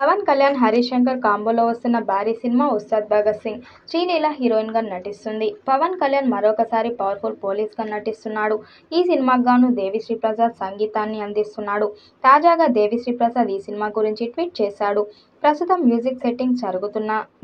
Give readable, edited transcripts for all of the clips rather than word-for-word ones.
పవన్ కళ్యాణ్, హరీష్ శంకర్ కాంబోలో వస్తున్న భారీ cinema Ustaad Bhagat Singh. Sreeleela heroine గా నటిస్తుంది. పవన్ కళ్యాణ్ మరొకసారి పవర్ఫుల్ పోలీస్ గా నటిస్తున్నాడు. ఈ సినిమాకు గాను దేవిశ్రీ ప్రసాద్ సంగీతాన్ని అందిస్తున్నాడు. తాజాగా దేవిశ్రీ ప్రసాద్ ఈ సినిమా గురించి ట్వీట్ చేశాడు. ప్రస్తుతం మ్యూజిక్ సెట్టింగ్స్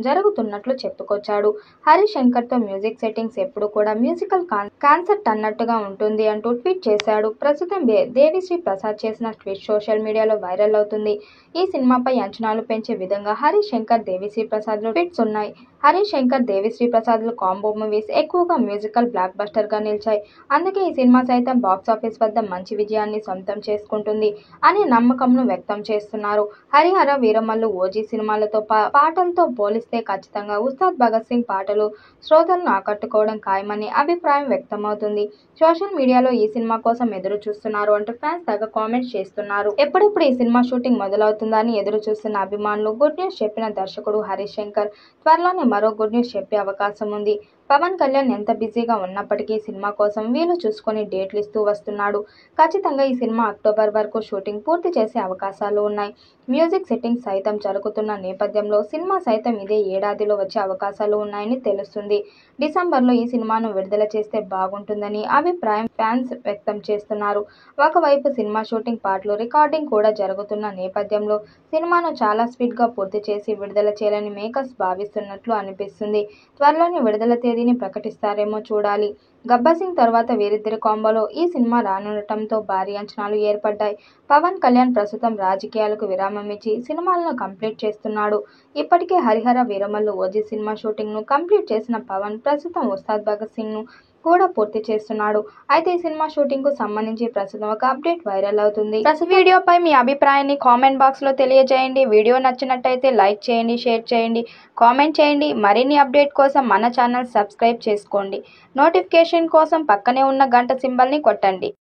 జరుగుతున్నట్లు చెప్పుకొచ్చాడు. హరీష్ శంకర్ తో మ్యూజిక్ సెట్టింగ్స్ ఎప్పుడు కూడా మ్యూజికల్ కాన్సెప్ట్ అన్నట్టుగా ఉంటుంది అంటూ ట్వీట్ చేశాడు. ప్రస్తుతం దేవిశ్రీ ప్రసాద్ చేసిన ట్వీట్ సోషల్ మీడియాలో వైరల్ అవుతుంది. ఈ సినిమాపై అంచనాలు పెంచే విధంగా హరీష్ శంకర్, దేవిశ్రీ ప్రసాద్ ట్వీట్స్ ఉన్నాయి. హరీష్ శంకర్, దేవిశ్రీ ప్రసాద్ కాంబో మూవీస్ ఎక్కువగా మ్యూజికల్ బ్లాక్ బస్టర్ గా నిలిచాయి. అందుకే ఈ సినిమా సైతం బాక్సాఫీస్ వద్ద మంచి విజయాన్ని సొంతం చేసుకుంటుంది అనే నమ్మకంను వ్యక్తం చేస్తున్నారు. హరిహర వీరమల్లు, ఓజీ సినిమాలతో పాటలతో పోలిస్తే ఖచ్చితంగా ఉస్తాద్ భగత్ సింగ్ పాటలు శ్రోతలను ఆకట్టుకోవడం ఖాయమని అభిప్రాయం వ్యక్తమవుతుంది. సోషల్ మీడియాలో ఈ సినిమా కోసం ఎదురు చూస్తున్నారు అంటూ ఫ్యాన్స్ తెగ కామెంట్స్ చేస్తున్నారు. ఎప్పుడెప్పుడు ఈ సినిమా షూటింగ్ మొదలవుతుందని ఎదురు చూస్తున్న అభిమానులు గుడ్ న్యూస్ చెప్పిన దర్శకుడు హరీష్ శంకర్ త్వరలోనే మరో గుడ్ న్యూస్ చెప్పే అవకాశం ఉంది. పవన్ కళ్యాణ్ ఎంత బిజీగా ఉన్నప్పటికీ సినిమా కోసం వీలు చూసుకొని డేట్లు ఇస్తూ వస్తున్నాడు. ఖచ్చితంగా ఈ సినిమా అక్టోబర్ వరకు షూటింగ్ పూర్తి చేసే అవకాశాలు ఉన్నాయి. మ్యూజిక్ సెట్టింగ్ సైతం జరుగుతున్న నేపథ్యంలో సినిమా సైతం ఇదే ఏడాదిలో వచ్చే అవకాశాలు ఉన్నాయని తెలుస్తుంది. డిసెంబర్లో ఈ సినిమాను విడుదల చేస్తే బాగుంటుందని అభిప్రాయం ఫ్యాన్స్ వ్యక్తం చేస్తున్నారు. ఒకవైపు సినిమా షూటింగ్ పాటలు రికార్డింగ్ కూడా జరుగుతున్న నేపథ్యంలో సినిమాను చాలా స్పీడ్ గా పూర్తి చేసి విడుదల చేయాలని మేకర్స్ భావిస్తున్నట్లు అనిపిస్తుంది. త్వరలోనే విడుదల తేదీని ప్రకటిస్తారేమో చూడాలి. గబ్బర్ సింగ్ తర్వాత వీరిద్దరి కాంబోలో ఈ సినిమా రానుండటంతో భారీ అంచనాలు ఏర్పడ్డాయి. పవన్ కళ్యాణ్ ప్రస్తుతం రాజకీయాలకు విరామం ఇచ్చి సినిమాలను కంప్లీట్ చేస్తున్నాడు. ఇప్పటికే Harihara Veeramallu, OG cinema shooting ను కంప్లీట్ చేసిన పవన్ ప్రస్తుతం ఉస్తాద్ భగత్ సింగ్ ను కూడా పూర్తి చేస్తున్నాడు. అయితే ఈ సినిమా షూటింగ్ కు సంబంధించి ప్రస్తుతం ఒక అప్డేట్ వైరల్ అవుతుంది. ప్రస్తుత వీడియోపై మీ అభిప్రాయాన్ని కామెంట్ బాక్స్ లో తెలియజేయండి. వీడియో నచ్చినట్టయితే లైక్ చేయండి, షేర్ చేయండి, కామెంట్ చేయండి. మరిన్ని అప్డేట్ కోసం మన ఛానల్ సబ్స్క్రైబ్ చేసుకోండి. నోటిఫికేషన్ కోసం పక్కనే ఉన్న గంట సింబల్ ని కొట్టండి.